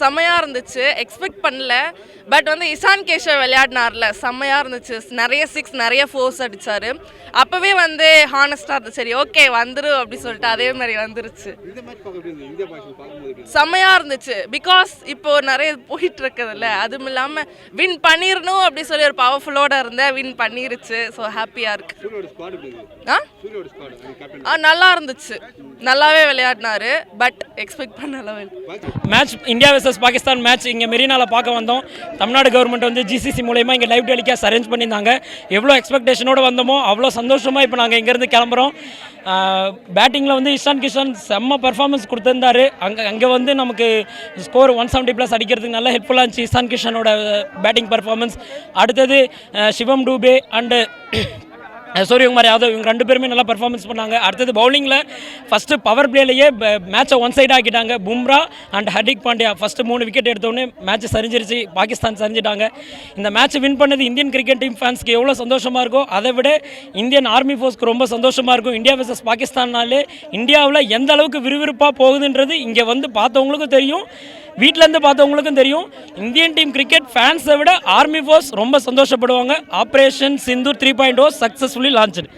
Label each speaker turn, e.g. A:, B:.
A: செம்மையாக இருந்துச்சு. எக்ஸ்பெக்ட் பண்ணல. பட் வந்து இசான் கேஷவ் விளையாடினார்ல, செம்மையாக இருந்துச்சு. நிறைய 6 நிறைய 4s அடித்தார். அப்போவே வந்து ஹானஸ்டாக இருந்துச்சு. சரி ஓகே வந்துடும் அப்படி சொல்லிட்டு அதே மாதிரி வந்துருச்சு. செம்மையாக இருந்துச்சு. பிகாஸ் இப்போது நிறைய போயிட்டு இருக்குதுல்ல, அதுவும் இல்லாமல் வின் பண்ணிடணும் அப்படி சொல்லி ஒரு பவர்ஃபுல்லோடு இருந்தேன். வின் பண்ணிருச்சு. ஸோ ஹாப்பியாக இருக்கு. நல்லா இருந்துச்சு. நல்லாவே விளையாடினாரு. பட் எக்ஸ்பெக்ட் பண்ண அளவில்
B: match India versus Pakistan match இங்கே மெரினாவில் பார்க்க வந்தோம். தமிழ்நாடு கவர்மெண்ட் வந்து ஜிசிசி மூலயமா இங்கே லைவ் டெலிகாஸ்ட் அரேஞ்ச் பண்ணியிருந்தாங்க. எவ்வளோ எக்ஸ்பெக்டேஷனோடு வந்தோமோ அவ்வளோ சந்தோஷமாக இப்போ நாங்கள் இங்கேருந்து கிளம்புறோம். பேட்டிங்கில் வந்து இஷான் கிஷன் செம்ம பர்ஃபார்மன்ஸ் கொடுத்துருந்தாரு. அங்கே வந்து நமக்கு ஸ்கோர் 170+ அடிக்கிறதுக்கு நல்லா ஹெல்ப்ஃபுல்லாக இருந்துச்சு இஷான் கிஷனோட பேட்டிங் பர்ஃபார்மன்ஸ். அடுத்தது சிவம் டூபே அண்டு சூரியகுமார் யாதவ் இவங்க 2 பேருமே நல்லா பர்ஃபார்மன்ஸ் பண்ணாங்க. அடுத்தது பவுலிங்கில் ஃபஸ்ட்டு பவர் பிளேலேயே மேட்சை ஒன் சைடாக ஆக்கிட்டாங்க. Bumrah and Hardik Pandya first 3 wicket எடுத்தோடனே மேட்ச் சரிஞ்சிருச்சு. பாகிஸ்தான் சரிஞ்சிட்டாங்க. இந்த மேட்ச் வின் பண்ணது இந்தியன் கிரிக்கெட் டீம் ஃபேன்ஸ்க்கு எவ்வளோ சந்தோஷமாக இருக்கோ அதை விட இந்தியன் ஆர்மி ஃபோர்ஸ்க்கு ரொம்ப சந்தோஷமாக இருக்கும். இந்தியா வெர்சஸ் பாகிஸ்தான்னாலே இந்தியாவில் எந்த அளவுக்கு விறுவிறுப்பாக போகுதுன்றது இங்கே வந்து பார்த்தவங்களுக்கும் தெரியும், வீட்டிலேருந்து பார்த்தவங்களுக்கும் தெரியும். இந்தியன் டீம் கிரிக்கெட் ஃபேன்ஸை விட ஆர்மி ஃபோர்ஸ் ரொம்ப சந்தோஷப்படுவாங்க. Operation Sindoor 3.0 successfully launched.